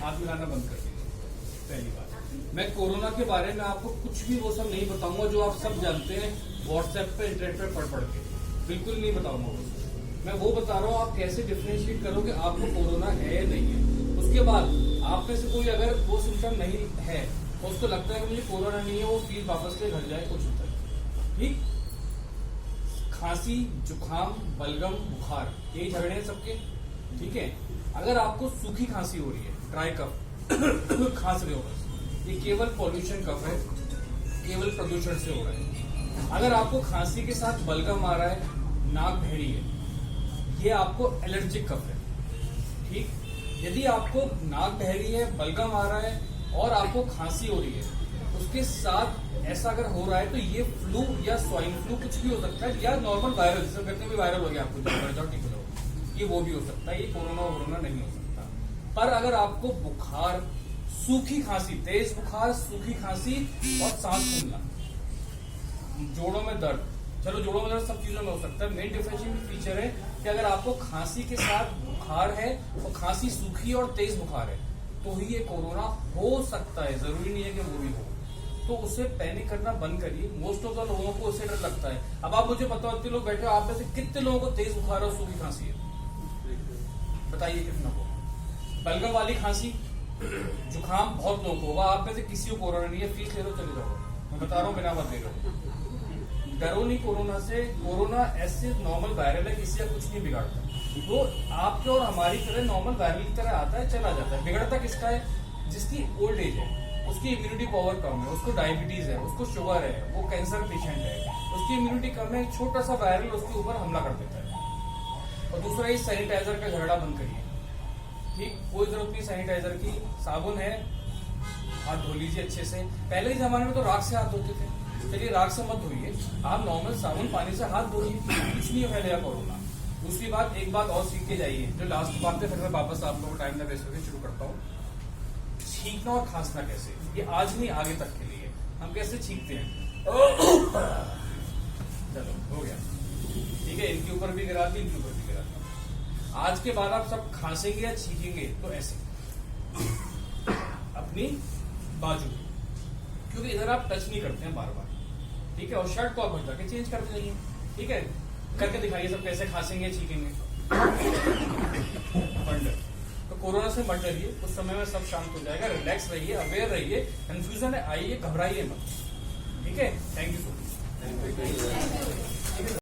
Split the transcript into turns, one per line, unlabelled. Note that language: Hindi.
हाथ मिलाना बंद कर दीजिए। पहली बात, मैं कोरोना के बारे में आपको कुछ भी वो सब नहीं बताऊंगा जो आप सब जानते हैं व्हाट्सएप पे इंटरनेट पे पढ़ के, बिल्कुल नहीं बताऊंगा वो सब। मैं वो बता रहा हूँ आप कैसे डिफरेंशिएट करो कि आपको कोरोना है या नहीं है। उसके बाद आप में से कोई अगर वो सिम्टम नहीं है, उसको लगता है कि मुझे कोरोना नहीं है, वो प्लीज वापस से घर जाए, कुछ होता है ठीक। खांसी, जुकाम, बलगम, बुखार, यही झगड़े हैं सबके, ठीक है। अगर आपको सूखी खांसी हो रही है, ड्राई कफ खांस रहे हो, ये केवल पॉल्यूशन कफ है, केवल प्रदूषण से हो रहा है। अगर आपको खांसी के साथ बलगम आ रहा है, नाक बह रही है, ये आपको एलर्जिक कफ है, ठीक। यदि आपको नाक बह रही है, बलगम आ रहा है और आपको खांसी हो रही है, उसके साथ ऐसा अगर हो रहा है तो ये फ्लू या स्वाइन फ्लू कुछ भी हो सकता है, या नॉर्मल वायरल, जिसे कहते हैं भी वायरल हो गया आपको, ठीक हो जाओ, ये वो भी हो सकता है, ये कोरोना नहीं हो सकता। पर अगर आपको बुखार, सूखी खांसी, तेज बुखार, सूखी खांसी और सांस फूलना, जोड़ों में दर्द, चलो जोड़ों में दर्द सब चीजों में हो सकता है। मेन डिफरेंशिएटिंग फीचर है कि अगर आपको खांसी के साथ बुखार है और खांसी सूखी और तेज बुखार है तो ही ये कोरोना हो सकता है, जरूरी नहीं है कि वो भी हो। तो उससे पैनिक करना बंद करिए। मोस्ट ऑफ द लोगों को उससे डर लगता है। अब आप मुझे बताओ, इतने लोग बैठे हो, आप में से कितने लोगों को तेज बुखार और सूखी खांसी है? बताइए कितना को। बलगम वाली खांसी, जुकाम बहुत लोगों को होगा, आप में से किसी को कोरोना नहीं है, फीस ले लो चले जाओ, मैं बता रहा हूँ, बिना मत ले लो। डरो नहीं कोरोना से, कोरोना ऐसे नॉर्मल वायरल है, किसी का कुछ नहीं बिगाड़ता। तो आपके और हमारी तरह नॉर्मल वायरल की तरह आता है, चला जाता है। बिगड़ता किसका है? जिसकी ओल्ड एज है, उसकी इम्यूनिटी पावर कम है, उसको डायबिटीज है, उसको शुगर है, वो कैंसर पेशेंट है, उसकी इम्यूनिटी कम है, छोटा सा वायरल उसके ऊपर हमला कर देता है। और दूसरा, इस सैनिटाइजर का झगड़ा बंद करिए, ठीक। कोई जरूरत नहीं सैनिटाइजर की, साबुन है, हाथ धो लीजिए अच्छे से। पहले के जमाने में तो राख से हाथ धोते थे, चलिए राख से मत धोइए, आप नॉर्मल साबुन पानी से हाथ धोइए, कुछ नहीं फैलेगा कोरोना। दूसरी बात, एक बात और सीख के जाइए, जो लास्ट बात है, फिर मैं वापस आप लोगों को टाइम न वेस्ट करके शुरू करता हूँ। छींकना और खांसना कैसे, ये आज नहीं आगे तक के लिए। हम कैसे छींकते हैं, चलो हो गया, ठीक है, इनके ऊपर भी गिरा दी, इनके ऊपर भी गिरा दी। आज के बाद आप सब खांसेंगे या छींकेंगे तो ऐसे अपनी बाजू, क्योंकि इधर आप टच नहीं करते हैं बार बार, ठीक है। और शर्ट को आप हटा के चेंज करते जाइए, ठीक है। करके दिखाइए सब कैसे खांसेंगे छींकेंगे। तो कोरोना से मत डरिए, उस समय में सब शांत हो जाएगा। रिलैक्स रहिए, अवेयर रहिए, कंफ्यूजन है आइए, घबराइए मत, ठीक है। Thank you so much.